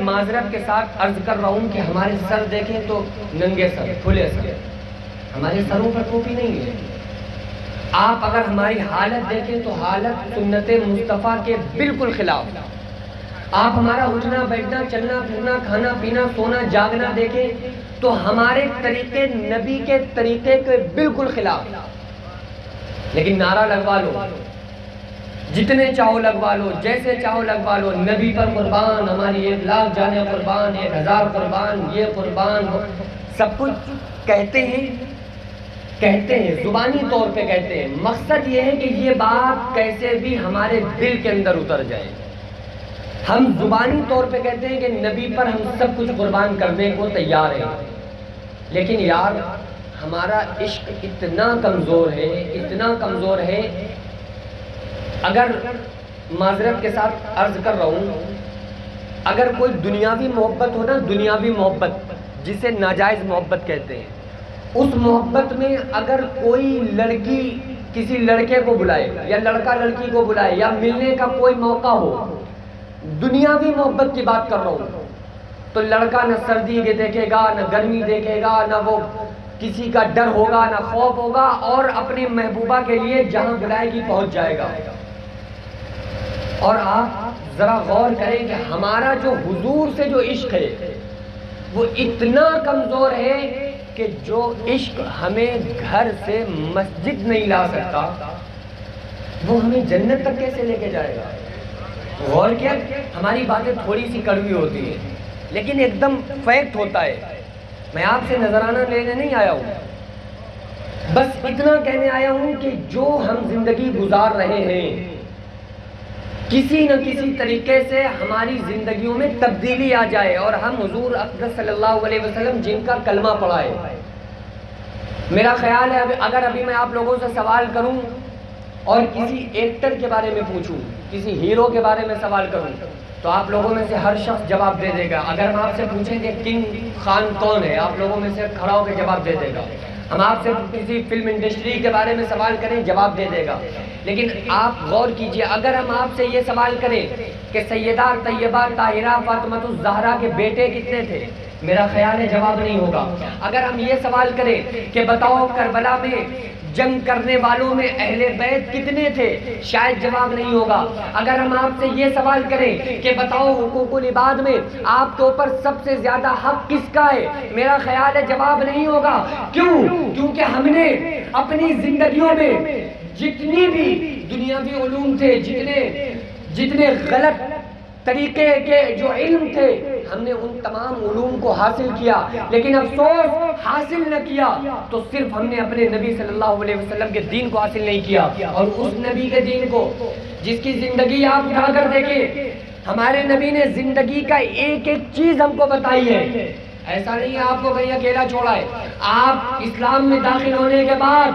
معذرت کے ساتھ عرض کر رہا ہوں کہ ہمارے سر دیکھیں تو ننگے سر، کھلے سر، ہمارے سروں پر ٹوپی نہیں ہے۔ آپ اگر ہماری حالت دیکھیں تو حالت سنت مصطفیٰ کے بالکل خلاف۔ آپ ہمارا اٹھنا بیٹھنا، چلنا پھرنا، کھانا پینا، سونا جاگنا دیکھیں تو ہمارے طریقے نبی کے طریقے کے بالکل خلاف۔ لیکن نعرہ لگوا لو، جتنے چاہو لگوا لو، جیسے چاہو لگوا لو، نبی پر قربان، ہماری 1,00,000 جانیں قربان، 1,000 قربان، یہ قربان، سب کچھ کہتے ہیں، زبانی طور پہ کہتے ہیں۔ مقصد یہ ہے کہ یہ بات کیسے بھی ہمارے دل کے اندر اتر جائے۔ ہم زبانی طور پہ کہتے ہیں کہ نبی پر ہم سب کچھ قربان کرنے کو تیار ہیں، لیکن یار ہمارا عشق اتنا کمزور ہے، اتنا کمزور ہے، اگر معذرت کے ساتھ عرض کر رہا ہوں، اگر کوئی دنیاوی محبت ہو نا، دنیاوی محبت جسے ناجائز محبت کہتے ہیں، اس محبت میں اگر کوئی لڑکی کسی لڑکے کو بلائے یا لڑکا لڑکی کو بلائے یا ملنے کا کوئی موقع ہو، دنیاوی محبت کی بات کر رہا ہوں، تو لڑکا نہ سردی کے دیکھے گا، نہ گرمی دیکھے گا، نہ وہ کسی کا ڈر ہوگا، نہ خوف ہوگا، اور اپنی محبوبہ کے لیے جہاں بلائے گی پہنچ جائے گا۔ اور آپ ذرا غور کریں کہ ہمارا جو حضور سے جو عشق ہے وہ اتنا کمزور ہے کہ جو عشق ہمیں گھر سے مسجد نہیں لا سکتا، وہ ہمیں جنت تک کیسے لے کے جائے گا؟ غور کیا، ہماری باتیں تھوڑی سی کڑوی ہوتی ہیں لیکن ایک دم فیکٹ ہوتا ہے۔ میں آپ سے نذرانہ لینے نہیں آیا ہوں، بس اتنا کہنے آیا ہوں کہ جو ہم زندگی گزار رہے ہیں، کسی نہ کسی طریقے سے ہماری زندگیوں میں تبدیلی آ جائے اور ہم حضور اقدس صلی اللہ علیہ وسلم جن کا کلمہ پڑھا ہے۔ میرا خیال ہے اگر ابھی میں آپ لوگوں سے سوال کروں اور کسی ایکٹر کے بارے میں پوچھوں، کسی ہیرو کے بارے میں سوال کروں، تو آپ لوگوں میں سے ہر شخص جواب دے دے گا۔ اگر ہم آپ سے پوچھیں کہ کنگ خان کون ہے، آپ لوگوں میں سے کھڑا ہو کے جواب دے دے گا۔ ہم آپ سے کسی فلم انڈسٹری کے بارے میں سوال کریں، جواب دے دے گا۔ لیکن آپ غور کیجئے، اگر ہم آپ سے یہ سوال کریں کہ سیدہ طیبہ طاہرہ فاطمہ الزہرا کے بیٹے کتنے تھے، میرا خیال ہے جواب نہیں ہوگا۔ اگر ہم یہ سوال کریں کہ بتاؤ کربلا میں جنگ کرنے والوں میں اہل بیت کتنے تھے، شاید جواب نہیں ہوگا۔ اگر ہم آپ سے یہ سوال کریں کہ بتاؤ حقوق العباد میں آپ کے اوپر سب سے زیادہ حق کس کا ہے، میرا خیال ہے جواب نہیں ہوگا۔ کیوں؟ کیونکہ ہم نے اپنی زندگیوں میں جتنی بھی دنیاوی علوم تھے، جتنے غلط طریقے کے جو علم تھے، ہم نے ان تمام علوم کو حاصل کیا، لیکن افسوس حاصل نہ کیا تو صرف ہم نے اپنے نبی صلی اللہ علیہ وسلم کے دین کو حاصل نہیں کیا۔ اور اس نبی کے دین کو جس کی زندگی آپ اٹھا کر دیکھیں، ہمارے نبی نے زندگی کا ایک ایک چیز ہم کو بتائی ہے۔ ایسا نہیں ہے آپ کو کہیں اکیلا چھوڑا ہے۔ آپ اسلام میں داخل ہونے کے بعد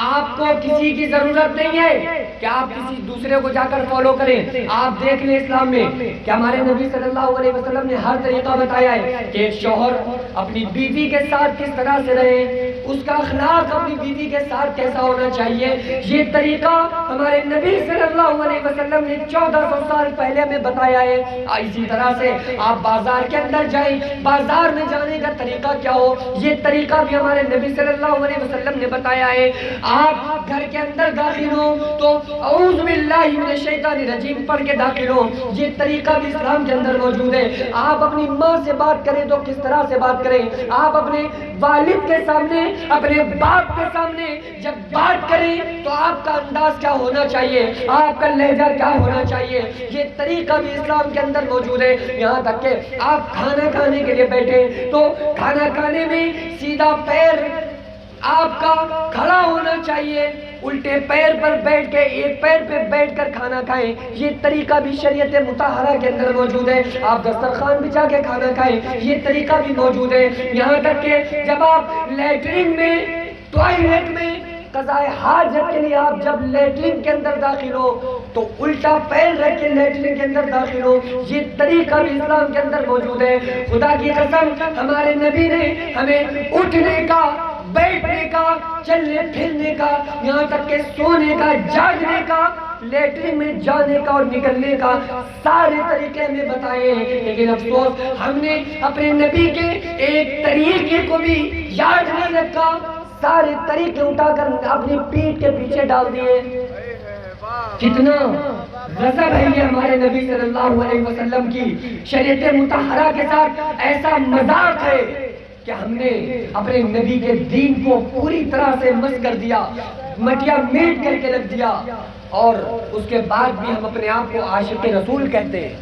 آپ کو کسی کی ضرورت نہیں ہے کہ آپ کسی دوسرے کو جا کر فالو کریں۔ آپ دیکھ لیں اسلام میں کہ ہمارے نبی صلی اللہ علیہ وسلم نے ہر طریقہ بتایا ہے کہ ایک شوہر اپنی بیوی کے ساتھ کس طرح سے رہے، اس کا اخلاق اپنی بیوی کے ساتھ کیسا ہونا چاہیے۔ یہ طریقہ ہمارے نبی صلی اللہ علیہ وسلم نے 1400 سال پہلے ہمیں بتایا ہے۔ اسی طرح سے آپ بازار کے اندر جائیں، بازار میں جانے کا طریقہ کیا ہو، یہ طریقہ بھی ہمارے نبی صلی اللہ علیہ وسلم نے بتایا ہے۔ آپ گھر کے اندر داخل ہو تو اعوذ باللہ من الشیطان الرجیم پڑھ کے داخل ہو، یہ طریقہ بھی اسلام کے اندر موجود ہے۔ آپ اپنی ماں سے بات کریں تو کس طرح سے بات کریں، آپ اپنے والد کے سامنے، اپنے باپ کے سامنے جب بات کریں تو آپ کا انداز کیا ہونا چاہیے، آپ کا لہجہ کیا ہونا چاہیے، یہ طریقہ بھی اسلام کے اندر موجود ہے۔ یہاں تک کہ آپ کھانا کھانے کے لیے بیٹھے تو کھانا کھانے میں سیدھا پیر آپ کا کھڑا ہونا چاہیے، الٹے پیر پر بیٹھ کے ایک پیر پہ بیٹھ کر کھانا کھائیں، یہ طریقہ بھی شریعت مطہرہ کے اندر موجود ہے۔ آپ دسترخوان بچھا کے کھانا کھائیں، یہ طریقہ بھی موجود ہے۔ یہاں تک کہ جب آپ لیٹرین میں، ٹوائلٹ میں قضاء حاجت کے لیے آپ جب لیٹرین کے اندر داخل ہو تو الٹا پیر رکھ کے لیٹرین کے اندر داخل ہو، یہ طریقہ بھی اسلام کے اندر موجود ہے۔ خدا کی قسم ہمارے نبی نے ہمیں اٹھنے کا، بیٹھنے کا، چلنے پھرنے کا، یہاں تک کہ سونے کا، جاگنے کا لیٹرین میں جانے کا اور نکلنے کا سارے طریقے ہمیں بتائے ہیں، لیکن افسوس ہم نے اپنے نبی کے ایک طریقے کو بھی یاد نہیں رکھا، سارے طریقے اٹھا کر اپنی پیٹھ کے پیچھے ڈال دیے۔ کتنا غضب ہے یہ ہمارے نبی صلی اللہ علیہ وسلم کی شریعت مطہرہ کے ساتھ، ایسا مذاق ہے کہ ہم نے اپنے نبی کے دین کو پوری طرح سے مس کر دیا، مٹیا میٹ کر کے رکھ دیا، اور اس کے بعد بھی ہم اپنے آپ کو عاشق رسول کہتے ہیں،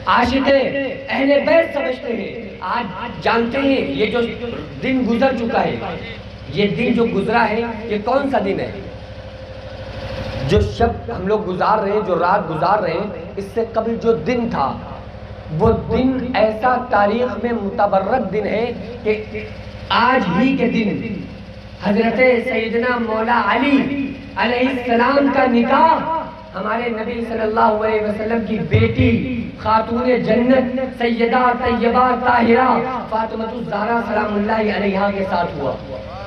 عاشق اہل بیت سمجھتے ہیں۔ آج جانتے ہیں یہ جو دن گزر چکا ہے، یہ دن جو گزرا ہے یہ کون سا دن ہے؟ جو شب ہم لوگ گزار رہے ہیں، جو رات گزار رہے ہیں، اس سے قبل جو دن تھا وہ دن ایسا تاریخ میں متبرک دن ہے کہ آج ہی کے دن حضرت سیدنا مولا علی علیہ السلام کا نکاح ہمارے نبی صلی اللہ علیہ وسلم کی بیٹی خاتون جنت سیدہ طیبہ طاہرہ فاطمہ الزہرا سلام اللہ علیہا کے ساتھ ہوا۔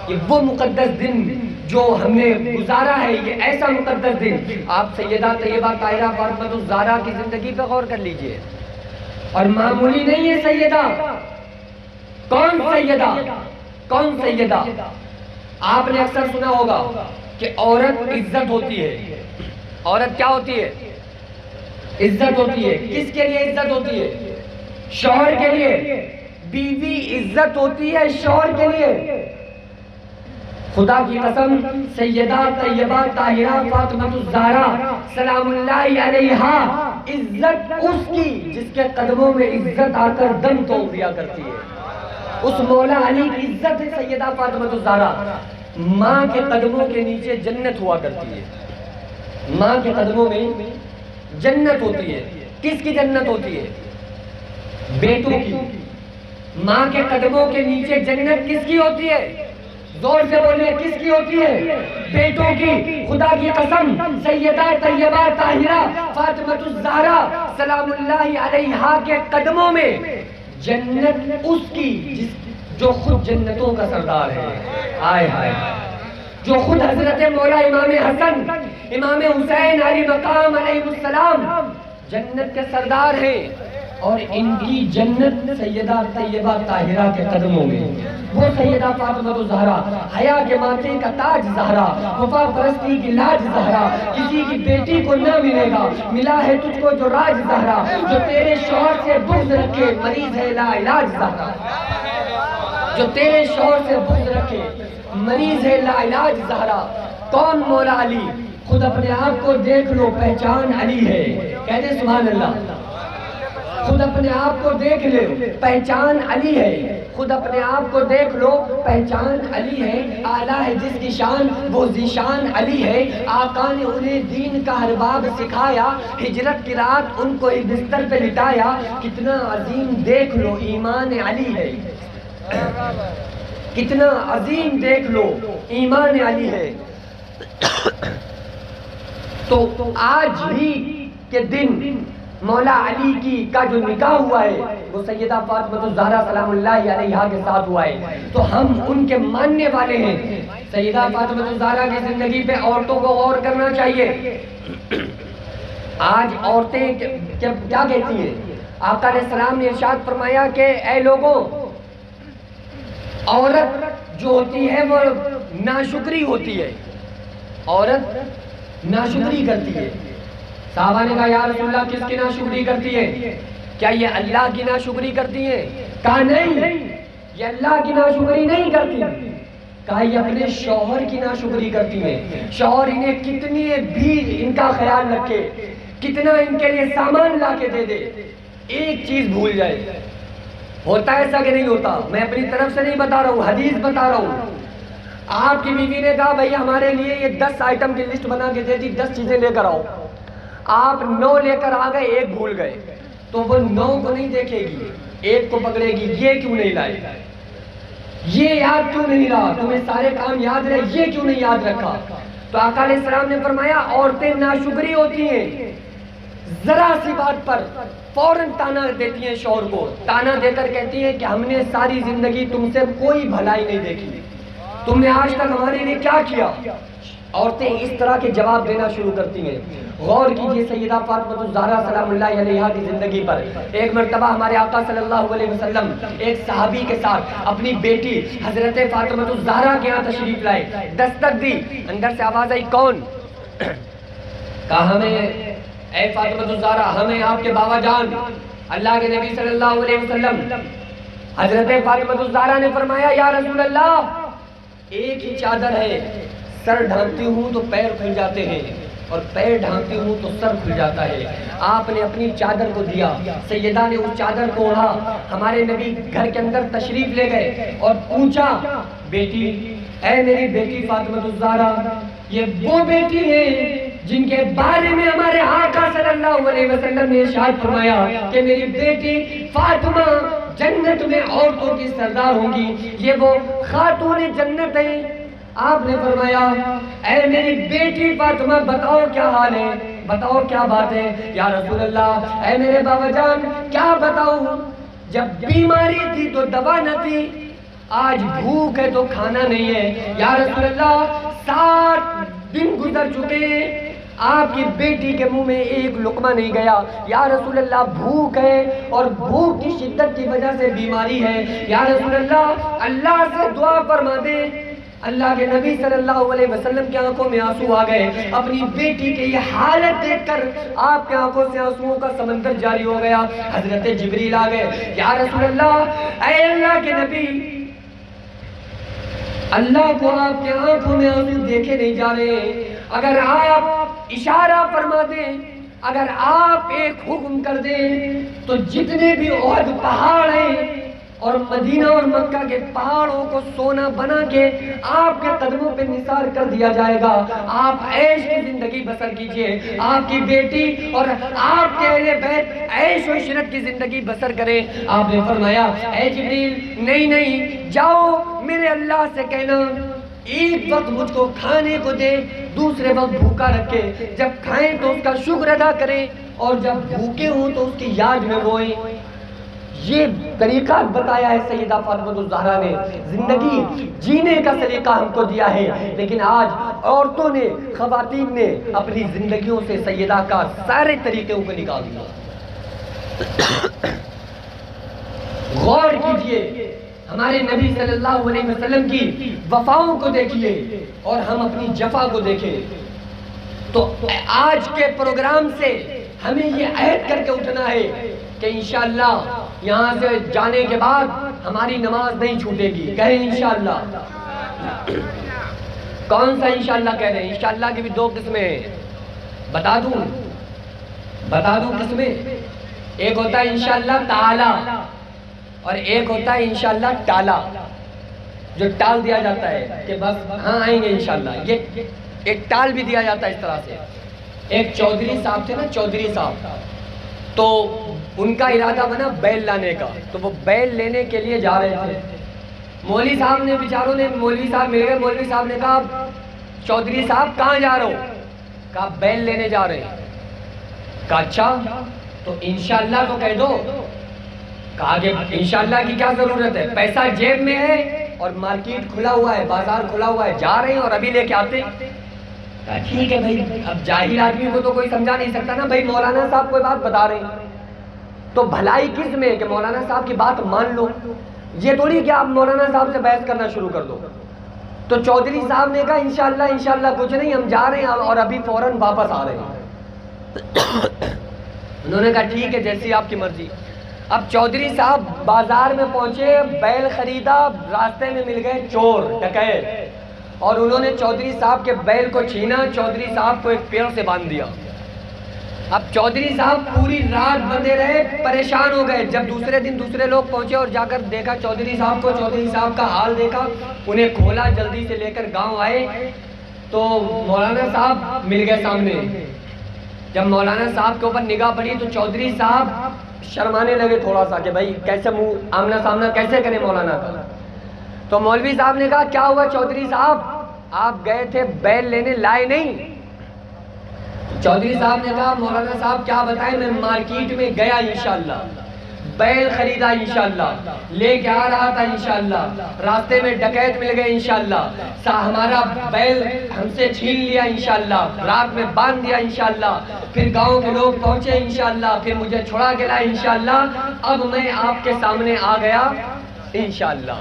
یہ وہ مقدس دن جو ہم نے گزارا ہے، یہ ایسا مقدس دن۔ آپ سیدہ طیبہ طاہرہ فاطمہ الزہرا کی زندگی پہ غور کر لیجئے، اور معمولی نہیں ہے سیدہ۔ کون سیدہ؟ کون سیدہ؟ آپ نے اکثر سنا ہوگا کہ عورت عزت ہوتی ہے۔ عورت کیا ہوتی ہے؟ عزت ہوتی ہے۔ کس کے لیے عزت ہوتی ہے؟ شوہر کے لیے۔ بیوی عزت ہوتی ہے شوہر کے لیے۔ خدا کی قسم سیدہ طیبہ طاہرہ فاطمہ الزہرا سلام اللہ علیہا عزت اس کی جس کے قدموں میں عزت آ کر دم توڑ دیا کرتی ہے۔ اس مولا علی کی عزت ہے سیدہ فاطمہ الزہرا۔ ماں کے قدموں کے نیچے جنت ہوا کرتی ہے۔ ماں کے قدموں میں جنت ہوتی ہے۔ کس کی جنت ہوتی ہے؟ بیٹوں کی۔ ماں کے قدموں کے نیچے جنت کس کی ہوتی ہے؟ زور سے بولے، کس کی ہوتی ہے؟ بیٹوں کی۔ خدا کی قسم سیدہ طیبہ طاہرہ فاطمہ الزہرا سلام اللہ علیہا کے قدموں میں جنت اس کی جو خود جنتوں کا سردار ہے۔ آئے ہائے، جو خود حضرت مولا امام حسن امام حسین علی مقام علیہ السلام جنت کے سردار ہیں، اور ان کی جنت سیدہ طیبہ طاہرہ کے قدموں میں۔ وہ سیدہ فاطمہ الزہرا حیا کے ماتھے کا تاج زہرا، وفا پرستی کی لاج زہرا، کسی کی بیٹی کو نہ ملے گا ملا ہے تجھ کو جو راج زہرا، جو تیرے شوہر سے بغض رکھے مریض ہے لا علاج زہرا، جو تیرے شوہر سے بغض رکھے مریض ہے لا علاج زہرا۔ کون مولا علی؟ خود اپنے آپ کو دیکھ لو، پہچان علی ہے۔ کہتے سبحان اللہ۔ خود اپنے آپ کو دیکھ لو، پہچان علی ہے۔ خود اپنے آپ کو دیکھ لو، پہچان علی ہے۔ اعلیٰ ہے جس کی شان وہ ذیشان علی ہے۔ آقا نے انہیں دین کا ہر باب سکھایا، ہجرت کی رات ان کو ایک بستر پہ لٹایا۔ کتنا عظیم دیکھ لو ایمان علی ہے، کتنا عظیم دیکھ لو ایمان علی ہے۔ تو آج ہی کے دن مولا علی کی کا جو نکاح ہوا ہے وہ سیدہ فاطمہ الزہرا سلام اللہ علیہا کے ساتھ ہوا ہے، تو ہم ان کے ماننے والے ہیں۔ سیدہ فاطمہ الزہرا کی زندگی پہ عورتوں کو غور کرنا چاہیے۔ آج عورتیں کیا کہتی ہیں؟ آقا علیہ السلام نے ارشاد فرمایا کہ اے لوگوں، عورت جو ہوتی ہے وہ ناشکری ہوتی ہے، عورت ناشکری کرتی ہے۔ صحابہ نے کہا یا رسول اللہ کس کی ناشکری کرتی ہے؟ کیا یہ اللہ کی ناشکری کرتی ہے؟ کہا نہیں، یہ اللہ کی ناشکری نہیں کرتی۔ کہا یہ اپنے شوہر کی ناشکری کرتی ہے۔ شوہر انہیں کتنی بھی ان کا خیال رکھے، کتنا ان کے لیے سامان لا کے دے دے، ایک چیز بھول جائے۔ ہوتا ہے ایسا کہ نہیں ہوتا؟ میں اپنی طرف سے نہیں بتا رہا ہوں، حدیث بتا رہا ہوں۔ آپ کی بیوی نے کہا بھئی ہمارے لیے یہ 10 آئٹم کی لسٹ بنا کے دے دی، 10 چیزیں لے کر آؤ۔ آپ 9 لے کر آ گئے، ایک بھول گئے، تو وہ 9 کو نہیں دیکھے گی، ایک کو پکڑے گی، یہ کیوں نہیں لائے، یہ یاد کیوں نہیں رہا، تمہیں سارے کام یاد رہے، یہ کیوں نہیں یاد رکھا؟ تو آقا علیہ السلام نے فرمایا عورتیں ناشکری ہوتی ہیں، ذرا سی بات پر فوراً تانا دیتی ہیں شوہر کو، تانا دے کر کہتی ہیں کہ ہم نے ساری زندگی تم سے کوئی بھلائی نہیں دیکھی، تم نے آج تک ہمارے لیے کیا کیا؟ عورتیں اس طرح کے جواب دینا شروع کرتی ہیں. غور کیجئے سیدہ فاطمہ الزہرا سلام اللہ علیہا کی زندگی پر. ایک مرتبہ ہمارے آقا صلی اللہ علیہ وسلم ایک صحابی کے ساتھ اپنی بیٹی حضرت فاطمہ الزہرا کے ہاں تشریف لائے. دستک دی, اندر سے آواز آئی, کون؟ کہا ہمیں اے فاطمہ الزہرا, ہمیں آپ کے بابا جان اللہ کے نبی صلی اللہ علیہ وسلم. حضرت فاطمہ الزہرا نے فرمایا, یا رسول اللہ, ایک ہی چادر ہے, سر ڈھانپتی ہوں تو پیر کھل جاتے ہیں اور پیر ڈھانپتی ہوں تو سر کھل جاتا ہے. آپ نے اپنی چادر کو دیا, سیدہ نے اس چادر کو اوڑھا, ہمارے نبی گھر کے اندر تشریف لے گئے اور پوچھا, بیٹی, اے میری بیٹی فاطمہ الزہرا, یہ وہ بیٹی ہے جن کے بارے میں ہمارے آقا صلی اللہ علیہ وسلم نے ارشاد فرمایا کہ میری بیٹی فاطمہ جنت میں عورتوں کی سردار ہوں گی, یہ وہ خاتون جنت ہیں. آپ نے فرمایا, اے میری بیٹی فاطمہ, بتاؤ کیا حال ہے, بتاؤ کیا بات ہے. یا رسول اللہ, اے میرے بابا جان, کیا بتاؤں, جب بیماری تھی تو دوا نہ تھی, آج بھوک ہے تو کھانا نہیں ہے. یا رسول اللہ, 7 دن گزر چکے, آپ کی بیٹی کے منہ میں ایک لقمہ نہیں گیا. یا رسول اللہ, بھوک ہے اور بھوک کی شدت کی وجہ سے بیماری ہے. یا رسول اللہ, اللہ سے دعا فرما دے. اللہ کے نبی صلی اللہ علیہ وسلم کی آنکھوں میں آنسو آ گئے. اپنی بیٹی کے یہ حالت دیکھ کر آپ کے آنکھوں سے آنسوؤں کا سمندر جاری ہو گیا. حضرت جبریل آ گئے, یا رسول اللہ, اے اللہ کے نبی, اللہ کو آپ کے آنکھوں میں آنسو دیکھے نہیں جا رہے. اگر آپ اشارہ فرما دیں, اگر آپ ایک حکم کر دیں تو جتنے بھی احد پہاڑ ہیں اور مدینہ اور مکہ کے پہاڑوں کو سونا بنا کے آپ کے قدموں پہ نثار کر دیا جائے گا. آپ عیش کی زندگی بسر کیجئے, آپ کی بیٹی اور آپ کے اہل بیت عیش و عشرت کی زندگی بسر کریں. آپ نے فرمایا, اے جبریل, نہیں, جاؤ میرے اللہ سے کہنا ایک وقت مجھ کو کھانے کو دے, دوسرے وقت بھوکا رکھے. جب کھائیں تو اس کا شکر ادا کریں اور جب بھوکے ہوں تو اس کی یاد میں روئیں. یہ طریقہ بتایا ہے سیدہ فاطمہ الزہرا نے. زندگی جینے کا سلیقہ ہم کو دیا ہے, لیکن آج عورتوں نے, خواتین نے اپنی زندگیوں سے سیدہ کا سارے طریقوں کو نکال دیا. غور کیجئے, ہمارے نبی صلی اللہ علیہ وسلم کی وفاؤں کو دیکھیے اور ہم اپنی جفا کو دیکھیں. تو آج کے پروگرام سے ہمیں یہ عہد کر کے اٹھنا ہے کہ انشاءاللہ یہاں سے جانے کے بعد ہماری نماز نہیں چھوٹے گی. کہیں انشاءاللہ. کون سا انشاءاللہ کہہ رہے ہیں؟ انشاءاللہ کی بھی 2 قسمیں ہیں. بتا دوں قسمیں. ایک ہوتا ہے انشاءاللہ تعالی اور ایک ہوتا ہے انشاءاللہ ٹالا, جو ٹال دیا جاتا ہے کہ بس ہاں آئیں گے انشاءاللہ. یہ ایک ٹال بھی دیا جاتا ہے اس طرح سے. ایک چودھری صاحب تھے نا, چودھری صاحب, تو ان کا ارادہ بنا بیل لانے کا. تو وہ بیل لینے کے لیے جا رہے تھے. مولوی صاحب نے, بیچاروں نے, مولوی صاحب مل گئے. مولوی صاحب نے کہا, چودھری صاحب کہاں جا رہے ہو؟ کہا بیل لینے جا رہے ہیں. کہا اچھا تو انشاءاللہ تو کہہ دو. کہا کہ انشاءاللہ کی کیا ضرورت ہے, پیسہ جیب میں ہے اور مارکیٹ کھلا ہوا ہے, بازار کھلا ہوا ہے, جا رہے ہیں اور ابھی لے کے آتے ہیں. کہا ٹھیک ہے بھائی, اب جاہل آدمی کو تو کوئی سمجھا نہیں سکتا نا بھائی, مولانا صاحب کوئی بات بتا رہے ہیں تو بھلائی کس میں کہ مولانا صاحب کی بات مان لو. یہ تھوڑی کہ آپ مولانا صاحب سے بحث کرنا شروع کر دو. تو چودھری صاحب نے کہا انشاءاللہ کچھ نہیں, ہم جا رہے ہیں اور ابھی فوراً واپس آ رہے ہیں. انہوں نے کہا ٹھیک ہے, جیسی آپ کی مرضی. اب چودھری صاحب بازار میں پہنچے, بیل خریدا, راستے میں مل گئے چور ڈکیت اور انہوں نے چودھری صاحب کے بیل کو چھینا, چودھری صاحب کو ایک پیڑ سے باندھ دیا. اب چودھری صاحب پوری رات بندے رہے, پریشان ہو گئے. جب دوسرے دن دوسرے لوگ پہنچے اور جا کر دیکھا چودھری صاحب کو, چودھری صاحب کا حال دیکھا, انہیں کھولا, جلدی سے لے کر گاؤں آئے تو مولانا صاحب مل گئے سامنے. جب مولانا صاحب کے اوپر نگاہ پڑی تو چودھری صاحب شرمانے لگے تھوڑا سا کہ بھائی کیسے منہ آمنا سامنا کیسے کریں مولانا کا. تو مولوی صاحب نے کہا کیا ہوا چودھری صاحب, آپ گئے تھے بیل لینے, لائے نہیں؟ چودھری صاحب نے کہا مولانا صاحب کیا بتائیں, میں مارکیٹ میں گیا انشاءاللہ, بیل خریدا انشاءاللہ، لے کے آ رہا تھا انشاءاللہ، راستے میں ڈکیت مل گئے انشاءاللہ، ہمارا بیل ہم سے چھین لیا انشاءاللہ، رات میں باندھ دیا انشاءاللہ، پھر گاؤں کے لوگ پہنچے انشاءاللہ، پھر مجھے چھڑا کے لائے انشاءاللہ، اب میں آپ کے سامنے آ گیا انشاءاللہ۔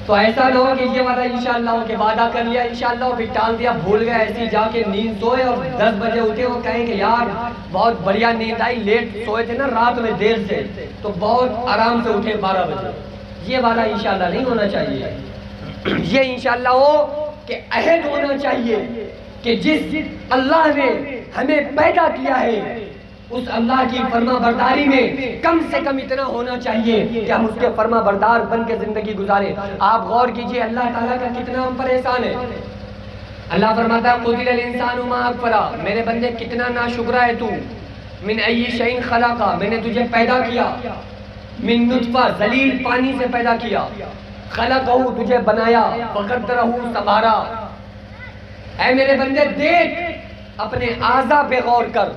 تو ایسا نہ ہو کہ یہ والا انشاءاللہ ہو کہ وعدہ کر لیا انشاءاللہ اور پھر ٹال دیا، بھول گیا، ایسی جا کے نیند سوئے اور 10 بجے اٹھے اور کہیں کہ یار بہت بڑھیا نیند آئی، لیٹ سوئے تھے نا رات میں دیر سے، تو بہت آرام سے اٹھے 12 بجے۔ یہ والا انشاءاللہ نہیں ہونا چاہیے۔ یہ انشاءاللہ ہو کہ عہد ہونا چاہیے کہ جس اللہ نے ہمیں پیدا کیا ہے اس اللہ کی فرما برداری میں کم سے کم اتنا ہونا چاہیے کہ ہم اس کے فرما بردار بن کے زندگی گزارے۔ آپ غور کیجئے اللہ تعالیٰ کا کتنا ہم پر احسان ہے۔ اللہ فرماتا ہے قتل الانسان ما اکفرہ، میرے بندے کتنا ناشکرا ہے تو، من ای شیء خلقہ، میں نے تجھے پیدا کیا، من نطفہ ذلیل پانی سے پیدا کیا، خلقہ تجھے بنایا، فقدرہ سنوارا۔ اے میرے بندے دیکھ اپنے اعضاء پہ غور کر،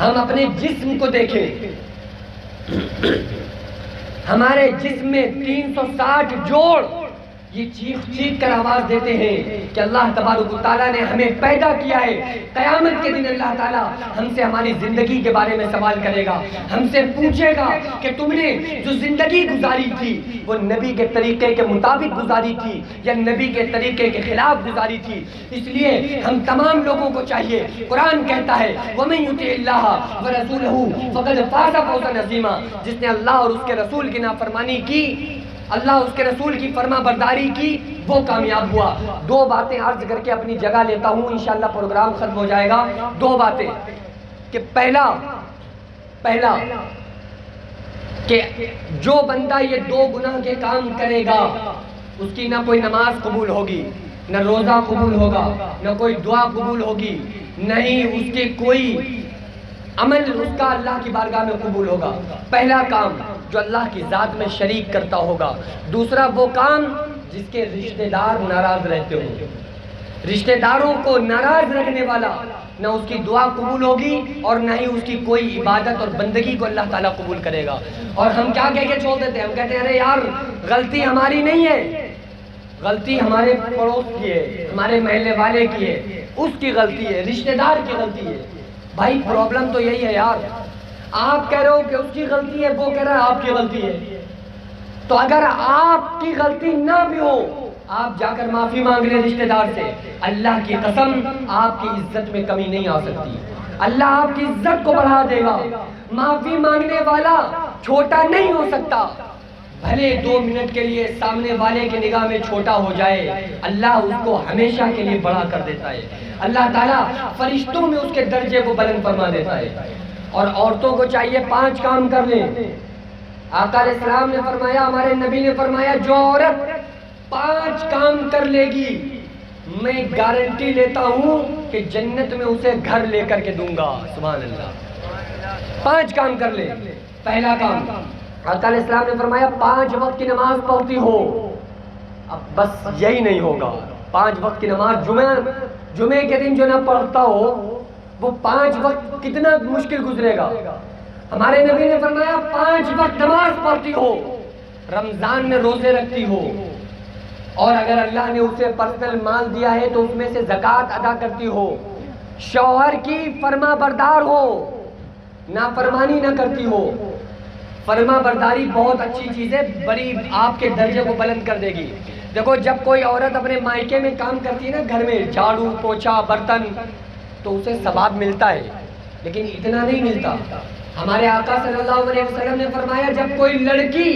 ہم اپنے جسم کو دیکھیں، ہمارے جسم میں 360 جوڑ یہ چیخ چیخ کر آواز دیتے ہیں کہ اللہ تبارک و تعالیٰ نے ہمیں پیدا کیا ہے۔ قیامت کے دن اللہ تعالیٰ ہم سے ہماری زندگی کے بارے میں سوال کرے گا، ہم سے پوچھے گا کہ تم نے جو زندگی گزاری تھی وہ نبی کے طریقے کے مطابق گزاری تھی یا نبی کے طریقے کے خلاف گزاری تھی۔ اس لیے ہم تمام لوگوں کو چاہیے، قرآن کہتا ہے وَمَن يُطِعِ اللَّهَ وَرَسُولَهُ فَقَدْ فَازَ فَوْزًا عَظِيمًا، جس نے اللہ اور اس کے رسول کی نافرمانی کی، اللہ اس کے رسول کی فرما برداری کی، وہ کامیاب ہوا۔ دو باتیں عرض کر کے اپنی جگہ لیتا ہوں، انشاءاللہ پروگرام ختم ہو جائے گا۔ دو باتیں کہ پہلا کہ جو بندہ یہ دو گناہ کے کام کرے گا اس کی نہ کوئی نماز قبول ہوگی، نہ روزہ قبول ہوگا، نہ کوئی دعا قبول ہوگی، نہیں اس کے کوئی عمل اس کا اللہ کی بارگاہ میں قبول ہوگا۔ پہلا کام جو اللہ کی ذات میں شریک کرتا ہوگا، دوسرا وہ کام جس کے رشتہ دار ناراض رہتے ہوں۔ رشتہ داروں کو ناراض رکھنے والا نہ اس کی دعا قبول ہوگی اور نہ ہی اس کی کوئی عبادت اور بندگی کو اللہ تعالیٰ قبول کرے گا۔ اور ہم کیا کہہ کے چھوڑ دیتے ہیں؟ ہم کہتے ہیں ارے یار غلطی ہماری نہیں ہے، غلطی ہمارے پڑوس کی ہے، ہمارے محلے والے کی ہے، اس کی غلطی ہے، رشتہ دار کی غلطی ہے۔ بھائی پرابلم تو یہی ہے یار، آپ کہہ رہے ہو کہ اس کی غلطی ہے، وہ کہہ رہا ہے آپ کی غلطی ہے۔ تو اگر آپ کی غلطی نہ بھی ہو آپ جا کر معافی مانگ لیں رشتہ دار سے، اللہ کی قسم آپ کی عزت میں کمی نہیں آ سکتی، اللہ آپ کی عزت کو بڑھا دے گا۔ معافی مانگنے والا چھوٹا نہیں ہو سکتا، بھلے 2 منٹ کے لیے سامنے والے کی نگاہ میں چھوٹا ہو جائے، اللہ اس کو ہمیشہ کے لیے بڑا کر دیتا ہے۔ اللہ تعالیٰ فرشتوں میں اس کے درجے کو بلند فرما دیتا ہے۔ اور عورتوں کو چاہیے 5 کام کر لیں۔ آقا علیہ السلام نے فرمایا، ہمارے نبی نے فرمایا، جو عورت 5 کام کر لے گی میں گارنٹی لیتا ہوں کہ جنت میں اسے گھر لے کر کے دوں گا۔ سبحان اللہ۔ 5 کام کر لے۔ پہلا کام آقا علیہ السلام نے فرمایا 5 وقت کی نماز پڑھتی ہو۔ اب بس یہی نہیں ہوگا، 5 وقت کی نماز جمعے کے دن جو نہ پڑھتا ہو وہ 5 وقت کتنا مشکل گزرے گا۔ ہمارے نبی نے فرمایا 5 وقت نماز پڑھتی ہو، رمضان میں روزے رکھتی ہو، اور اگر اللہ نے اسے پرسنل مال دیا ہے تو اس میں سے زکوٰۃ ادا کرتی ہو، شوہر کی فرما بردار ہو، نافرمانی نہ کرتی ہو۔ فرما برداری بہت اچھی چیز ہے، بڑی آپ کے درجے کو بلند کر دے گی۔ دیکھو جب کوئی عورت اپنے مائکے میں کام کرتی ہے نا، گھر میں جھاڑو پوچھا برتن، تو اسے ثواب ملتا ہے، لیکن اتنا نہیں ملتا۔ ہمارے آقا صلی اللہ علیہ وسلم نے فرمایا جب کوئی لڑکی،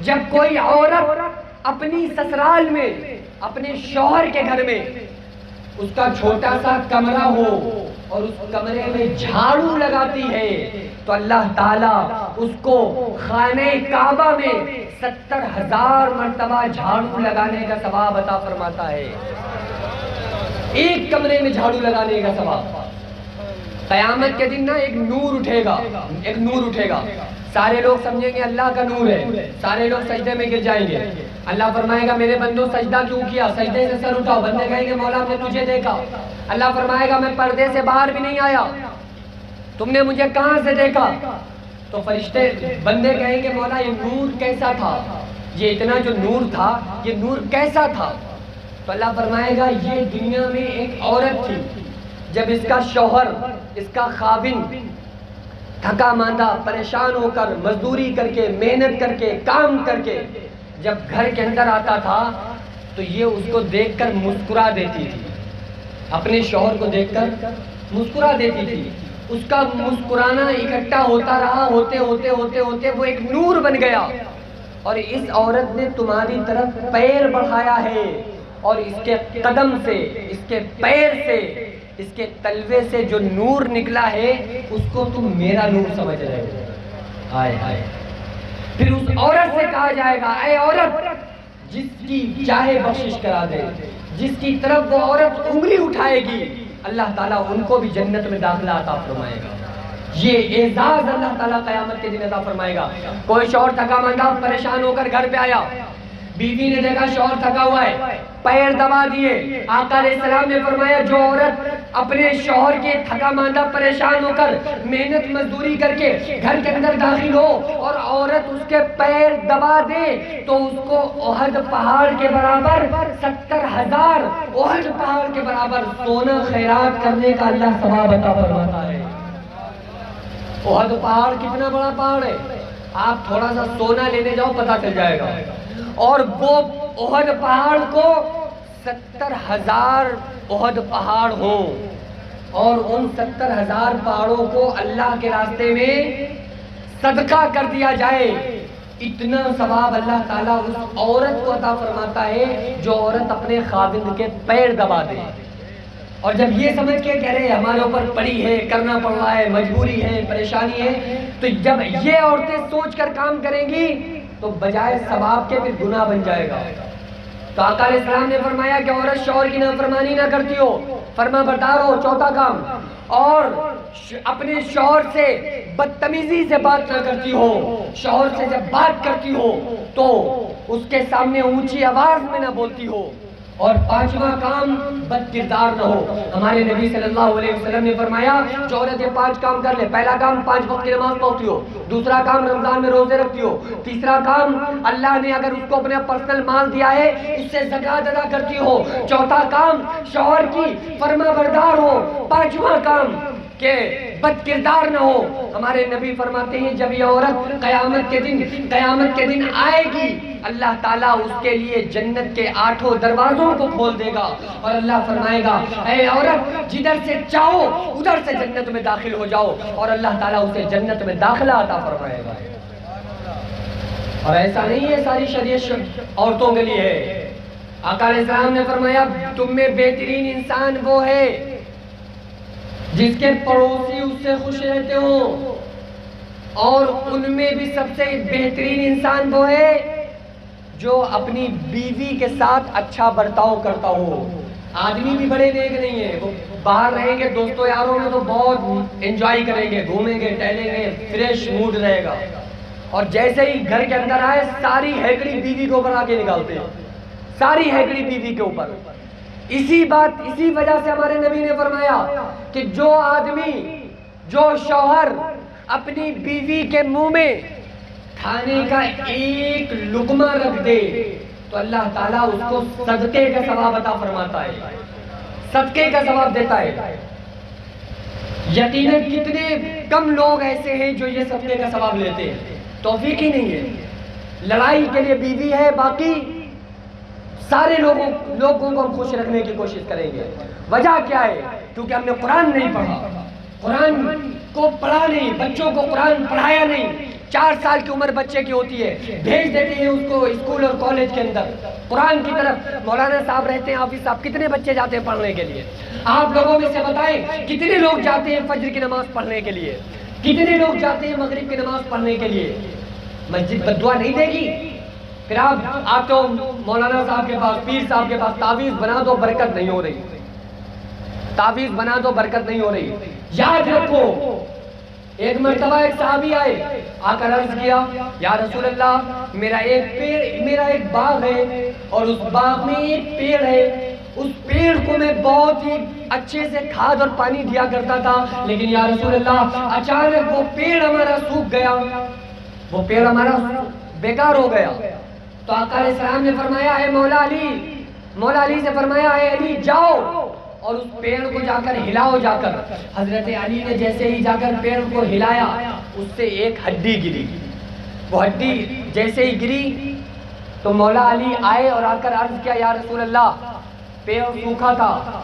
جب کوئی عورت اپنی سسرال میں، اپنے شوہر کے گھر میں اس کا چھوٹا سا کمرہ ہو اور اس کمرے میں جھاڑو لگاتی ہے تو اللہ تعالیٰ اس کو خانہ کعبہ میں 70,000 مرتبہ جھاڑو لگانے کا ثواب عطا فرماتا ہے۔ ایک کمرے میں جھاڑو لگانے کا ثواب۔ قیامت کے دن نا ایک نور اٹھے گا، سارے لوگ سمجھیں گے اللہ کا نور ہے، سارے لوگ سجدے میں گر جائیں گے۔ اللہ فرمائے گا میرے بندو سجدہ کیوں کیا؟ سجدے سے سر اٹھاؤ۔ بندے کہیں گے مولا ہم نے تجھے دیکھا۔ اللہ فرمائے گا میں پردے سے باہر بھی نہیں آیا۔ تو تم نے مجھے کہاں سے دیکھا؟ تو فرشتے بندے کہیں گے مولا یہ نور کیسا تھا، یہ اتنا جو نور تھا یہ نور کیسا تھا؟ تو اللہ فرمائے گا یہ دنیا میں ایک عورت تھی، جب اس کا شوہر، اس کا خاوند تھکا ماندہ پریشان ہو کر مزدوری کر کے محنت کر کے کام کر کے جب گھر کے اندر آتا تھا تو یہ اس کو دیکھ کر مسکرا دیتی تھی، اپنے شوہر کو دیکھ کر مسکرا دیتی تھی۔ اس کا مسکرانا اکٹھا ہوتا رہا، ہوتے ہوتے ہوتے ہوتے وہ ایک نور بن گیا، اور اس عورت نے تمہاری طرف پیر بڑھایا ہے، اور اس کے قدم سے، اس کے پیر سے، اس کے تلوے سے جو نور نکلا ہے اس کو تم میرا نور سمجھ رہے ہو۔ ہائے ہائے۔ پھر اس عورت سے کہا جائے گا اے عورت، جس کی چاہے بخشش کرا دے، جس کی طرف وہ عورت انگلی اٹھائے گی اللہ تعالیٰ ان کو بھی جنت میں داخلہ عطا فرمائے گا۔ یہ اعزاز اللہ تعالیٰ قیامت کے دن عطا فرمائے گا۔ کوئی شوہر تھکا ماندہ پریشان ہو کر گھر پہ آیا، بیوی نے دیکھا شوہر تھکا ہوا ہے، پیر دبا دیے۔ آقا علیہ السلام نے فرمایا جو عورت اپنے شوہر کے تھکا ماندہ پریشان ہو کر محنت مزدوری کر کے گھر کے اندر داخل ہو اور عورت اس کے پیر دبا دے تو اس کو احد پہاڑ کے برابر 70,000 احد پہاڑ کے برابر سونا خیرات کرنے کا اللہ ثواب عطا فرماتا ہے۔ احد پہاڑ کتنا بڑا پہاڑ ہے، آپ تھوڑا سا سونا لینے جاؤ پتہ چل جائے گا، اور وہ احد پہاڑ کو 70,000 احد پہاڑ ہوں، اور ان 70,000 پہاڑوں کو اللہ کے راستے میں صدقہ کر دیا جائے، اتنا ثواب اللہ تعالیٰ اس عورت کو عطا فرماتا ہے جو عورت اپنے خاوند کے پیر دبا دے۔ اور جب یہ سمجھ کے کہہ رہے ہمارے اوپر پڑی ہے، کرنا پڑ رہا ہے، مجبوری ہے، پریشانی ہے، تو جب یہ عورتیں سوچ کر کام کریں گی تو بجائے ثواب کے پھر گناہ بن جائے گا۔ تو آقا علیہ السلام نے فرمایا کہ عورت شوہر کی نافرمانی نہ کرتی ہو، فرما بردار ہو، چوتھا کام، اور اپنے شوہر سے بدتمیزی سے بات نہ کرتی ہو، شوہر سے جب بات کرتی ہو تو اس کے سامنے اونچی آواز میں نہ بولتی ہو، اور پانچواں کام بد کردار نہ ہو۔ ہمارے نبی صلی اللہ علیہ وسلم نے فرمایا جو عورت یہ 5 کام کر لے، پہلا کام 5 وقت کی نماز پڑھتی ہو، دوسرا کام رمضان میں روزے رکھتی ہو، تیسرا کام اللہ نے اگر اس کو اپنا پرسنل مال دیا ہے اس سے زکوٰۃ ادا کرتی ہو، چوتھا کام شوہر کی فرما بردار ہو، پانچواں کام کہ بد کردار نہ ہو۔ ہمارے نبی فرماتے ہیں جب یہ عورت قیامت کے دن آئے گی اللہ تعالیٰ اس کے لیے جنت کے 8 دروازوں کو کھول دے گا، اور اللہ فرمائے گا اے عورت جدھر سے چاہو ادھر سے جنت میں داخل ہو جاؤ، اور اللہ تعالیٰ اسے جنت میں داخلہ عطا فرمائے گا۔ اور ایسا نہیں ہے ساری شریعت عورتوں کے لیے ہے۔ آقا علیہ السلام نے فرمایا تم میں بہترین انسان وہ ہے جس کے پڑوسی اس سے خوش رہتے ہوں، اور ان میں بھی سب سے بہترین انسان وہ ہے جو اپنی بیوی کے ساتھ اچھا برتاؤ کرتا ہو۔ آدمی بھی بڑے نیک نہیں ہے، وہ باہر رہیں گے دوستوں یاروں میں تو بہت انجوائے کریں گے، گھومیں گے ٹہلیں گے، فریش موڈ رہے گا، اور جیسے ہی گھر کے اندر آئے ساری ہیکڑی بیوی کے اوپر آ کے نکالتے ہیں، ساری ہیکڑی بیوی کے اوپر۔ اسی وجہ سے ہمارے نبی نے فرمایا کہ جو آدمی، جو شوہر اپنی بیوی کے منہ میں کھانے کا ایک لقمہ رکھ دے تو اللہ تعالیٰ اس کو صدقے کا ثواب عطا فرماتا ہے، صدقے کا ثواب دیتا ہے۔ یقیناً کتنے کم لوگ ایسے ہیں جو یہ صدقے کا ثواب لیتے ہیں، توفیق ہی نہیں ہے۔ لڑائی کے لیے بیوی ہے، باقی سارے لوگوں کو ہم خوش رکھنے کی کوشش کریں گے۔ وجہ کیا ہے؟ کیونکہ ہم نے قرآن نہیں پڑھا، قرآن کو پڑھا نہیں، بچوں کو قرآن پڑھایا نہیں۔ 4 سال کی عمر بچے کی ہوتی ہے، بھیج دیتے ہیں اس کو اسکول اور کالج کے اندر قرآن کی طرف۔ مولانا صاحب رہتے ہیں، حافظ صاحب، کتنے بچے جاتے ہیں پڑھنے کے لیے؟ آپ لوگوں میں سے بتائیں کتنے لوگ جاتے ہیں فجر کی نماز پڑھنے کے لیے؟ کتنے لوگ جاتے ہیں مغرب کی نماز پڑھنے کے لیے؟ مسجد بددعا نہیں دے گی؟ پھر آپ آتے ہو مولانا صاحب کے پاس، پیر صاحب کے پاس، تعویذ بنا دو برکت نہیں ہو رہی، تعویذ بنا دو برکت نہیں ہو رہی۔ یاد رکھو ایک مرتبہ ایک صحابی آئے، آ کر عرض کیا یا رسول اللہ میرا ایک باغ ہے اور اس باغ میں ایک پیڑ ہے، اس پیڑ کو میں بہت ہی اچھے سے کھاد اور پانی دیا کرتا تھا، لیکن یا رسول اللہ اچانک وہ پیڑ ہمارا سوکھ گیا، وہ پیڑ ہمارا بیکار ہو گیا۔ تو آقا علیہ السلام نے فرمایا اے مولا علی سے فرمایا اے علی جاؤ اور اس پیڑ کو جا کر ہلاؤ جا کر۔ حضرت علی نے جیسے ہی جا کر پیڑ کو ہلایا اس سے ایک ہڈی گری، وہ ہڈی جیسے ہی گری تو مولا علی آئے اور آ کر عرض کیا یا رسول اللہ پیڑ سوکھا تھا،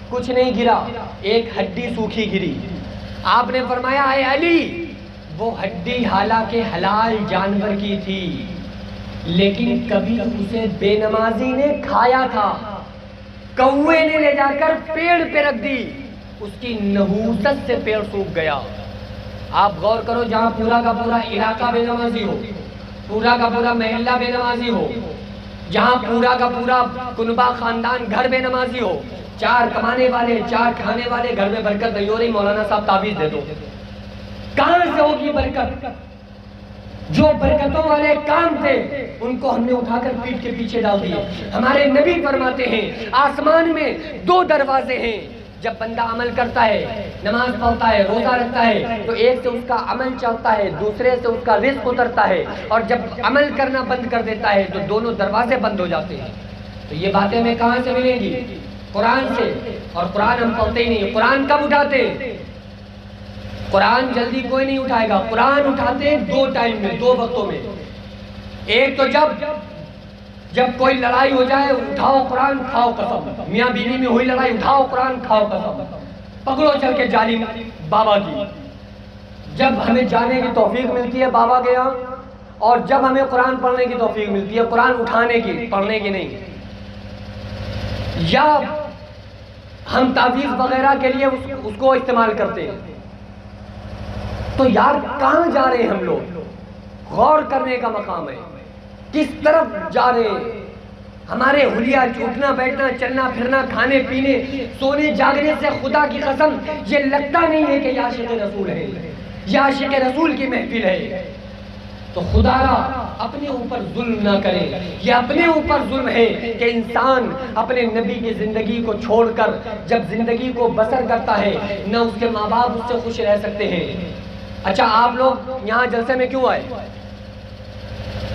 کچھ نہیں گرا، ایک ہڈی سوکھی گری۔ آپ نے فرمایا اے علی وہ ہڈی حالانکہ حلال جانور کی تھی لیکن کبھی اسے بے نمازی نے کھایا تھا، کوے نے لے جا کر پیڑ پہ رکھ دی، اس کی نحوست سے پیڑ سوکھ گیا۔ آپ غور کرو، جہاں پورا کا پورا علاقہ بے نمازی ہو، پورا کا پورا محلہ بے نمازی ہو، جہاں پورا کا پورا کنبہ خاندان گھر بے نمازی ہو، چار کمانے والے چار کھانے والے، گھر میں برکت نہیں ہو رہی، مولانا صاحب تعویذ دے دو، کہاں سے ہوگی برکت؟ جو برکتوں والے کام تھے ان کو ہم نے اٹھا کر پیٹ کے پیچھے ڈال دیا۔ ہمارے نبی فرماتے ہیں آسمان میں دو دروازے ہیں، جب بندہ عمل کرتا ہے، نماز پڑھتا ہے، روزہ رکھتا ہے تو ایک سے اس کا عمل چلتا ہے، دوسرے سے اس کا رزق اترتا ہے، اور جب عمل کرنا بند کر دیتا ہے تو دونوں دروازے بند ہو جاتے ہیں۔ تو یہ باتیں ہمیں کہاں سے ملیں گی؟ قرآن سے، اور قرآن ہم پڑھتے ہی نہیں۔ قرآن کب اٹھاتے ہیں؟ قرآن جلدی کوئی نہیں اٹھائے گا، قرآن اٹھاتے ہیں دو ٹائم میں، دو وقتوں میں۔ ایک تو جب کوئی لڑائی ہو جائے اٹھاؤ قرآن کھاؤ قسم، میاں بیوی میں ہوئی لڑائی اٹھاؤ قرآن کھاؤ قسم، پکڑو چل کے جالی بابا کی۔ جب ہمیں جانے کی توفیق ملتی ہے بابا کے یہاں، اور جب ہمیں قرآن پڑھنے کی توفیق ملتی ہے، قرآن اٹھانے کی، پڑھنے کی نہیں۔ یا ہم تعویذ وغیرہ کے لیے اس کو استعمال کرتے ہیں۔ تو یار کہاں جا رہے ہیں ہم لوگ؟ غور کرنے کا مقام ہے، کس طرف جا رہے ہیں؟ ہمارے حلیہ اٹھنا بیٹھنا چلنا پھرنا کھانے پینے سونے جاگنے سے خدا کی قسم یہ لگتا نہیں ہے کہ یہ عاشق رسول ہے، یہ عاشق رسول کی محفل ہے۔ تو خدا را اپنے اوپر ظلم نہ کرے، یہ اپنے اوپر ظلم ہے کہ انسان اپنے نبی کی زندگی کو چھوڑ کر جب زندگی کو بسر کرتا ہے نہ اس کے ماں باپ اس سے خوش رہ سکتے ہیں۔ اچھا آپ لوگ یہاں جلسے میں کیوں آئے؟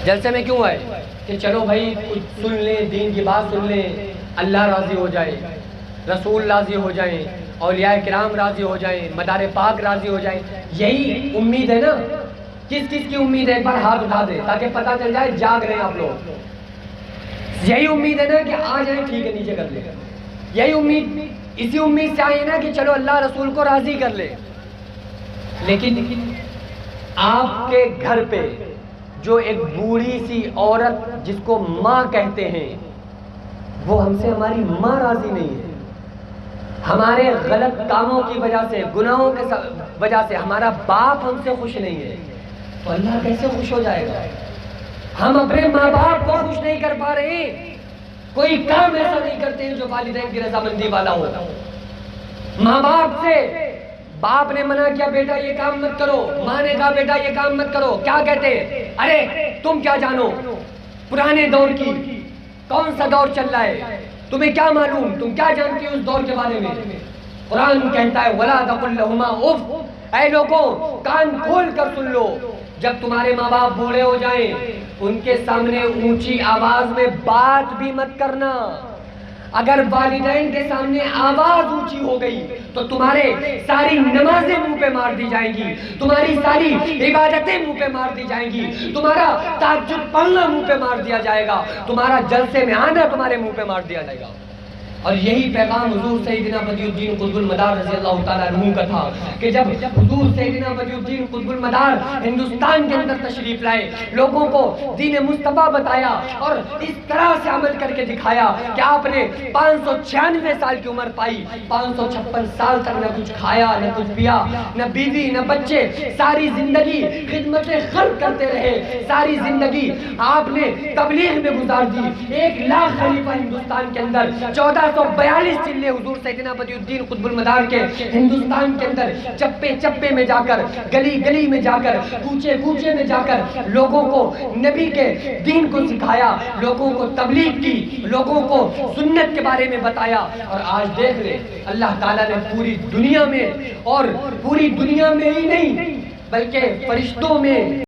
جلسے میں کیوں آئے؟ کہ چلو بھائی کچھ سن لیں، دین کی بات سن لیں، اللہ راضی ہو جائے، رسول راضی ہو جائیں، اولیاء کرام راضی ہو جائیں، مدار پاک راضی ہو جائیں، یہی امید ہے نا؟ کس کس کی امید ہے؟ ایک بار ہاتھ اٹھا دے تاکہ پتہ چل جائے جاگ رہے ہیں آپ لوگ۔ یہی امید ہے نا کہ آ جائیں، ٹھیک ہے نیچے کر لیں، یہی امید، اسی امید سے آئے نا کہ چلو اللہ رسول کو راضی کر لے۔ لیکن آپ کے گھر پہ جو ایک بوڑھی سی عورت جس کو ماں کہتے ہیں، وہ ہم سے ہماری ماں راضی نہیں ہے، ہمارے غلط کاموں کی وجہ سے، گناہوں کی وجہ سے ہمارا باپ ہم سے خوش نہیں ہے، تو اللہ کیسے خوش ہو جائے گا؟ ہم اپنے ماں باپ کو خوش نہیں کر پا رہے ہیں، کوئی کام ایسا نہیں کرتے ہیں جو والدین کی رضامندی والا ہو۔ ماں باپ سے باپ نے منع کیا بیٹا یہ کام مت کرو، ماں نے کہا بیٹا یہ کام مت کرو، کیا کہتے ہیں؟ ارے تم کیا جانو پرانے دور کی، کون سا دور چل رہا ہے، تمہیں کیا معلوم، تم کیا جانتی ہو اس دور کے بارے میں؟ قرآن کہتا ہے وَلَا تَقُلْ لَهُمَا اُفٍّ، اے لوگوں کان کھول کر سن لو، جب تمہارے ماں باپ بوڑھے ہو جائیں ان کے سامنے اونچی آواز میں بات بھی مت کرنا۔ اگر والدین کے سامنے آواز اونچی ہو گئی تو تمہارے ساری نمازیں منہ پہ مار دی جائیں گی، تمہاری ساری عبادتیں منہ پہ مار دی جائیں گی، تمہارا تہجد پڑھنا منہ پہ مار دیا جائے گا، تمہارا جلسے میں آنا تمہارے منہ پہ مار دیا جائے گا۔ اور یہی پیغام حضور سیدنا بدیع الدین قطب المدار رضی اللہ تعالیٰ عنہ کا تھا کہ جب حضور سیدنا بدیع الدین قطب المدار ہندوستان کے اندر تشریف لائے، لوگوں کو دین مصطفیٰ بتایا اور اس طرح سے عمل کر کے دکھایا کہ آپ نے 596 سال کی عمر پائی، 556 سال تک نہ کچھ کھایا نہ کچھ پیا، نہ بیوی نہ بچے، ساری زندگی خدمت خلق کرتے رہے، ساری زندگی آپ نے تبلیغ میں گزار دی۔ 1 لاکھ خلیفہ ہندوستان کے اندر، 14 1542 چلے حضور سیدنا بدیع الدین قطب المدار کے ہندوستان کے اندر چپے چپے میں جا کر، گلی گلی میں جا کر، کوچے کوچے میں جا کر لوگوں کو نبی کے دین کو سکھایا، لوگوں کو تبلیغ کی، لوگوں کو سنت کے بارے میں بتایا۔ اور آج دیکھ لیں اللہ تعالیٰ نے پوری دنیا میں، اور پوری دنیا میں ہی نہیں بلکہ فرشتوں میں